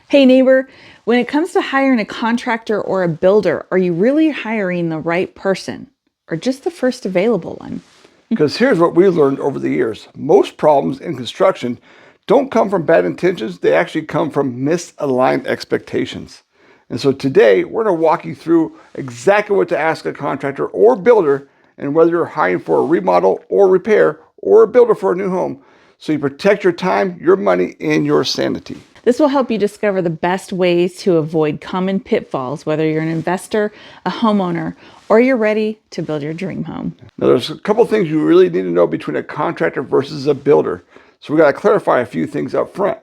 Hey neighbor, when it comes to hiring a contractor or a builder, are you really hiring the right person or just the first available one? Because here's what we learned over the years. Most problems in construction don't come from bad intentions, they actually come from misaligned expectations. And so today, we're going to walk you through exactly what to ask a contractor or builder and whether you're hiring for a remodel or repair or a builder for a new home so you protect your time, your money, and your sanity. This will help you discover the best ways to avoid common pitfalls, whether you're an investor, a homeowner, or you're ready to build your dream home. Now, there's a couple things you really need to know between a contractor versus a builder. So we got to clarify a few things up front.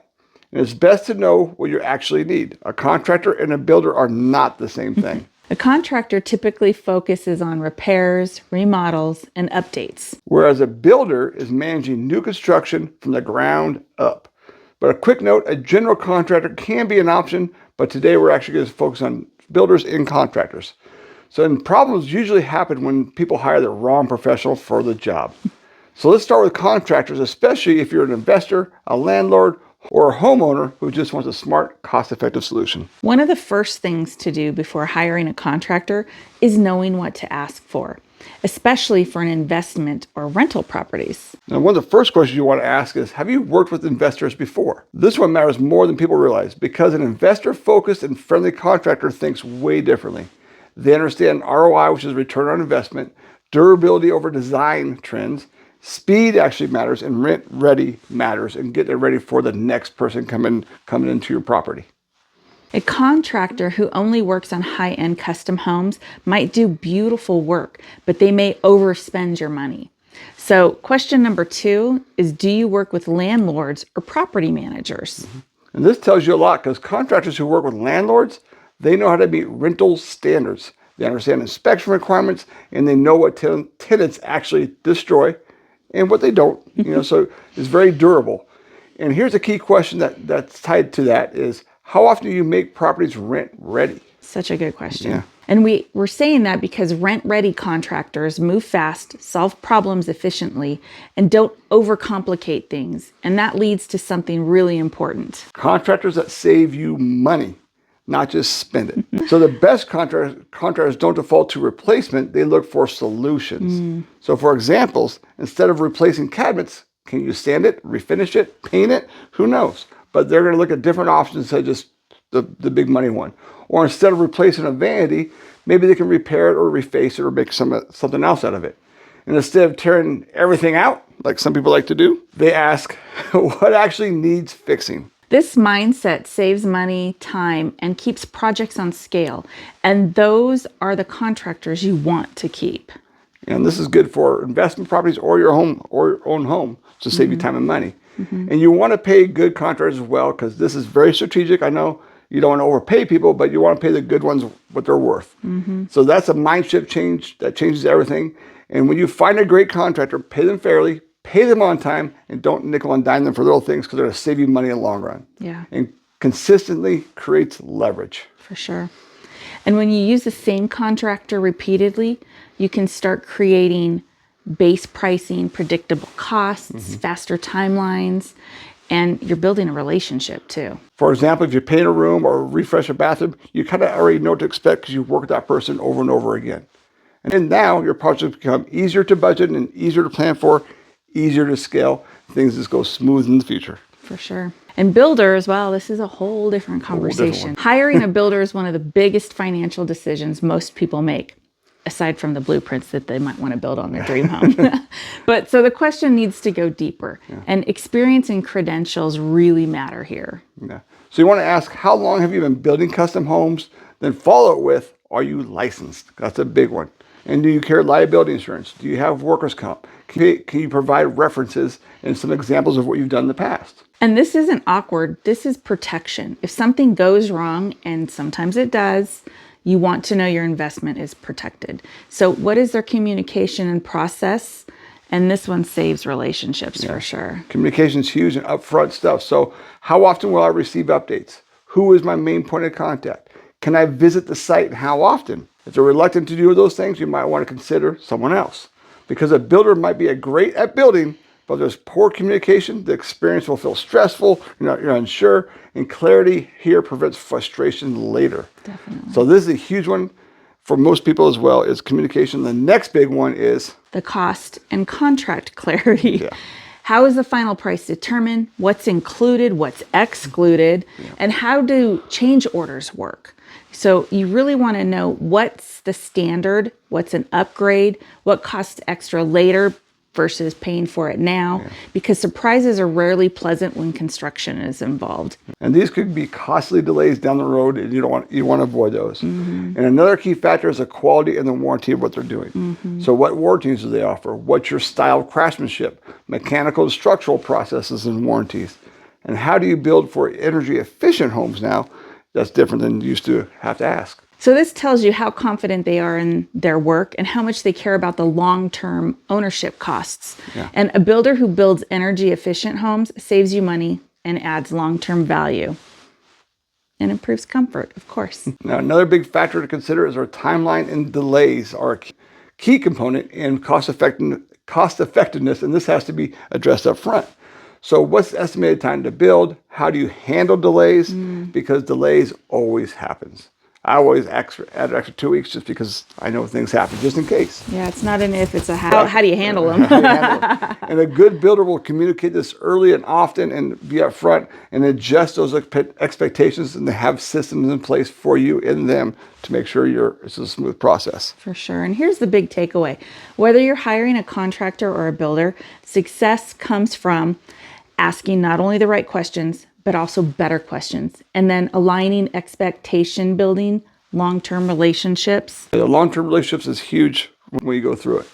And it's best to know what you actually need. A contractor and a builder are not the same thing. A contractor typically focuses on repairs, remodels, and updates. Whereas a builder is managing new construction from the ground up. But a quick note, a general contractor can be an option, but today we're actually going to focus on builders and contractors. So problems usually happen when people hire the wrong professional for the job. So let's start with contractors, especially if you're an investor, a landlord, or a homeowner who just wants a smart, cost-effective solution. One of the first things to do before hiring a contractor is knowing what to ask for, especially for an investment or rental properties. Now, one of the first questions you want to ask is, have you worked with investors before? This one matters more than people realize because an investor-focused and friendly contractor thinks way differently. They understand ROI, which is return on investment, durability over design trends, speed actually matters, and rent ready matters, and getting it ready for the next person coming into your property. A contractor who only works on high-end custom homes might do beautiful work, but they may overspend your money. So question number 2 is, do you work with landlords or property managers? And this tells you a lot because contractors who work with landlords, they know how to meet rental standards. They understand inspection requirements, and they know what tenants actually destroy and what they don't. So it's very durable. And here's a key question that's tied to that is, how often do you make properties rent ready? Such a good question. Yeah. And we're saying that because rent-ready contractors move fast, solve problems efficiently, and don't overcomplicate things. And that leads to something really important. Contractors that save you money, not just spend it. So the best contractors don't default to replacement, they look for solutions. So for examples, instead of replacing cabinets, can you sand it, refinish it, paint it? Who knows? But they're going to look at different options instead of just the big money one. Or instead of replacing a vanity, maybe they can repair it or reface it or make something else out of it. And instead of tearing everything out, like some people like to do, they ask what actually needs fixing. This mindset saves money, time, and keeps projects on scale. And those are the contractors you want to keep. And this is good for investment properties or your home or your own home to save you time and money. And you want to pay good contractors as well because this is very strategic. I know you don't want to overpay people, but you want to pay the good ones what they're worth. So that's a mind shift change that changes everything. And when you find a great contractor, pay them fairly, pay them on time, and don't nickel and dime them for little things because they're going to save you money in the long run. Yeah. And consistently creates leverage. For sure. And when you use the same contractor repeatedly, you can start creating base pricing, predictable costs, faster timelines, and you're building a relationship too. For example, if you paint a room or refresh a bathroom, you kind of already know what to expect because you've worked with that person over and over again. And then now your projects become easier to budget and easier to plan for, easier to scale. Things just go smooth in the future. For sure. And builders, well, this is a whole different conversation. Hiring a builder is one of the biggest financial decisions most people make, aside from the blueprints that they might want to build on their dream home. But so the question needs to go deeper. And experience and credentials really matter here. Yeah. So you want to ask, how long have you been building custom homes? Then follow it with, are you licensed? That's a big one. And do you carry liability insurance? Do you have workers' comp? Can you provide references and some examples of what you've done in the past? And this isn't awkward. This is protection. If something goes wrong, and sometimes it does, you want to know your investment is protected. So what is their communication and process? And this one saves relationships for sure. Communication is huge and upfront stuff. So how often will I receive updates? Who is my main point of contact? Can I visit the site and how often? If you're reluctant to do those things, you might want to consider someone else. Because a builder might be great at building, But there's poor communication, the experience will feel stressful, you're unsure, and clarity here prevents frustration later. Definitely. So this is a huge one for most people as well, is communication. The next big one is the cost and contract clarity. Yeah. How is the final price determined? What's included? What's excluded? And how do change orders work? So you really want to know what's the standard, what's an upgrade, what costs extra later versus paying for it now, because surprises are rarely pleasant when construction is involved. And these could be costly delays down the road, and you want to avoid those. And another key factor is the quality and the warranty of what they're doing. So what warranties do they offer? What's your style of craftsmanship, mechanical and structural processes and warranties? And how do you build for energy efficient homes now? That's different than you used to have to ask. So this tells you how confident they are in their work and how much they care about the long-term ownership costs. And a builder who builds energy efficient homes saves you money and adds long-term value and improves comfort, of course. Now, another big factor to consider is our timeline, and delays are a key component in cost effectiveness, and this has to be addressed up front. So what's the estimated time to build? How do you handle delays? Because delays always happens. I always add extra 2 weeks just because I know things happen, just in case. Yeah, it's not an if, it's a how. How do you handle them? And a good builder will communicate this early and often and be upfront and adjust those expectations, and they have systems in place for you in them to make sure it's a smooth process. For sure. And here's the big takeaway. Whether you're hiring a contractor or a builder, success comes from asking not only the right questions, but also better questions. And then aligning expectation building, long-term relationships. The long-term relationships is huge when you go through it.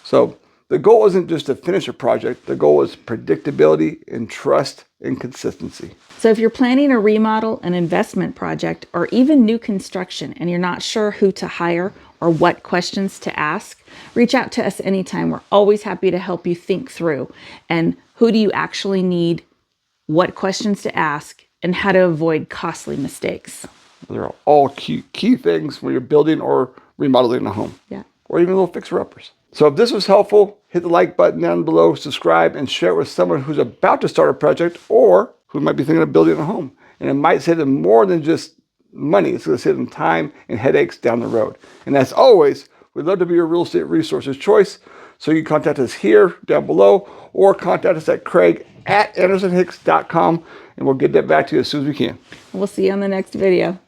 So the goal isn't just to finish a project. The goal is predictability and trust and consistency. So if you're planning a remodel, an investment project, or even new construction, and you're not sure who to hire or what questions to ask, reach out to us anytime. We're always happy to help you think through. And who do you actually need, what questions to ask, and how to avoid costly mistakes. They're all key things when you're building or remodeling a home. Or even little fixer-uppers. So if this was helpful, hit the like button down below, subscribe, and share it with someone who's about to start a project or who might be thinking of building a home. And it might save them more than just money. It's going to save them time and headaches down the road. And as always, we'd love to be your real estate resources choice. So you can contact us here, down below, or contact us at Craig@AndersonHicks.com, and we'll get that back to you as soon as we can. We'll see you on the next video.